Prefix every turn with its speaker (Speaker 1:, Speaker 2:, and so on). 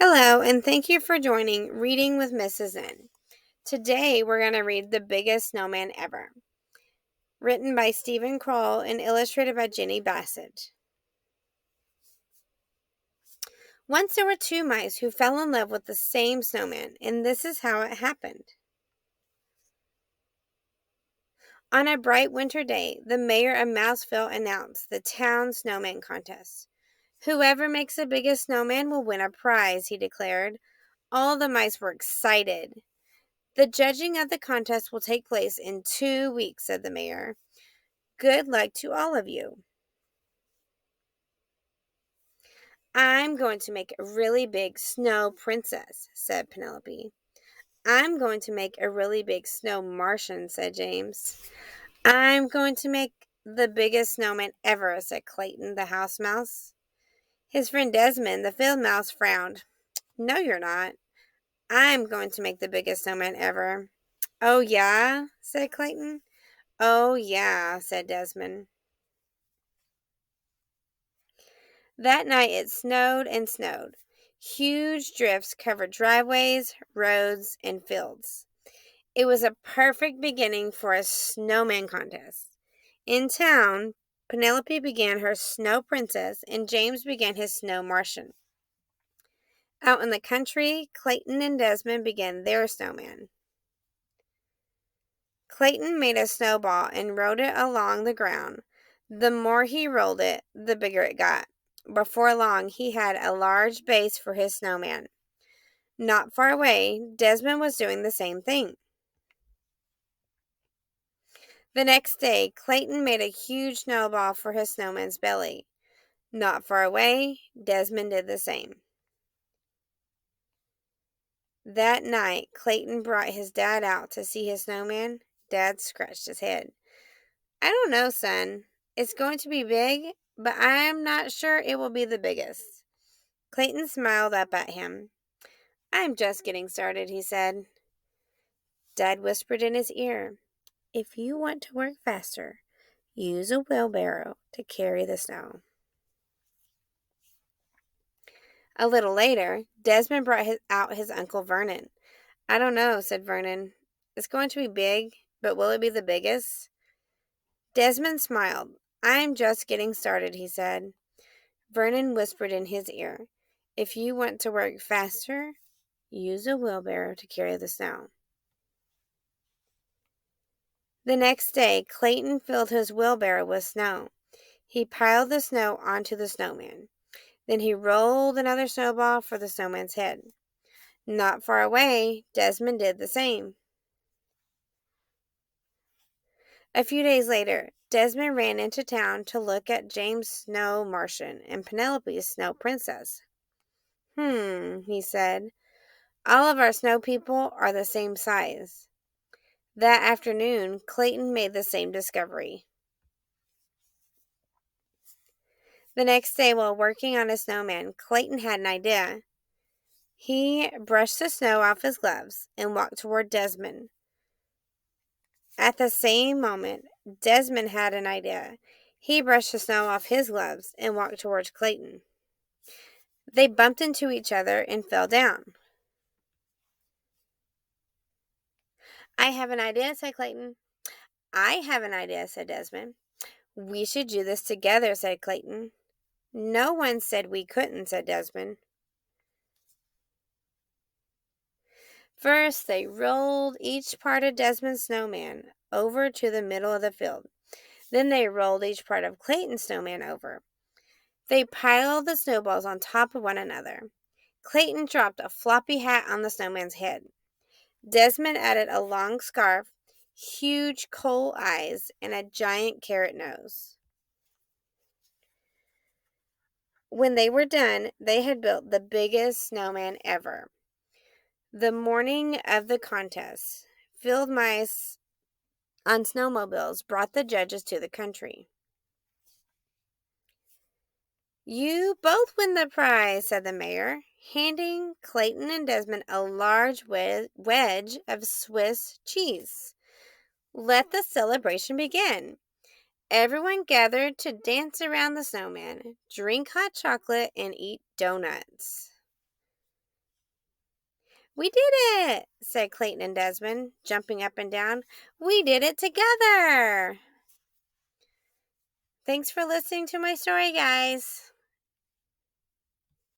Speaker 1: Hello, and thank you for joining Reading with Mrs. N. Today we're going to read The Biggest Snowman Ever, written by Kroll and illustrated by Jeni Bassett. Once there were two mice who fell in love with the same snowman, and this is how it happened. On a bright winter day, the mayor of Mouseville announced the town snowman contest. Whoever makes the biggest snowman will win a prize, he declared. All the mice were excited. The judging of the contest will take place in 2 weeks, said the mayor. Good luck to all of you. I'm going to make a really big snow princess, said Penelope. I'm going to make a really big snow Martian, said James. I'm going to make the biggest snowman ever, said Clayton, the house mouse. His friend Desmond, the field mouse, frowned. No, you're not. I'm going to make the biggest snowman ever. Oh, yeah, said Clayton. Oh, yeah, said Desmond. That night it snowed and snowed. Huge drifts covered driveways, roads, and fields. It was a perfect beginning for a snowman contest. In town, Penelope began her snow princess and James began his snow Martian. Out in the country, Clayton and Desmond began their snowman. Clayton made a snowball and rolled it along the ground. The more he rolled it, the bigger it got. Before long, he had a large base for his snowman. Not far away, Desmond was doing the same thing. The next day, Clayton made a huge snowball for his snowman's belly. Not far away, Desmond did the same. That night, Clayton brought his dad out to see his snowman. Dad scratched his head. I don't know, son. It's going to be big, but I'm not sure it will be the biggest. Clayton smiled up at him. I'm just getting started, he said. Dad whispered in his ear, If you want to work faster, use a wheelbarrow to carry the snow. A little later, Desmond brought out his Uncle Vernon. I don't know, said Vernon. It's going to be big, but will it be the biggest? Desmond smiled. I'm just getting started, he said. Vernon whispered in his ear, If you want to work faster, use a wheelbarrow to carry the snow. The next day, Clayton filled his wheelbarrow with snow. He piled the snow onto the snowman. Then he rolled another snowball for the snowman's head. Not far away, Desmond did the same. A few days later, Desmond ran into town to look at James' snow Martian and Penelope's snow princess. He said. All of our snow people are the same size. That afternoon, Clayton made the same discovery. The next day, while working on his snowman, Clayton had an idea. He brushed the snow off his gloves and walked toward Desmond. At the same moment, Desmond had an idea. He brushed the snow off his gloves and walked towards Clayton. They bumped into each other and fell down. I have an idea, said Clayton. I have an idea, said Desmond. We should do this together, said Clayton. No one said we couldn't, said Desmond. First, they rolled each part of Desmond's snowman over to the middle of the field. Then they rolled each part of Clayton's snowman over. They piled the snowballs on top of one another. Clayton dropped a floppy hat on the snowman's head. Desmond added a long scarf, huge coal eyes, and a giant carrot nose. When they were done, they had built the biggest snowman ever. The morning of the contest, field mice on snowmobiles brought the judges to the country. You both win the prize, said the mayor, handing Clayton and Desmond a large wedge of Swiss cheese. Let the celebration begin. Everyone gathered to dance around the snowman, drink hot chocolate, and eat donuts. We did it, said Clayton and Desmond, jumping up and down. We did it together. Thanks for listening to my story, guys.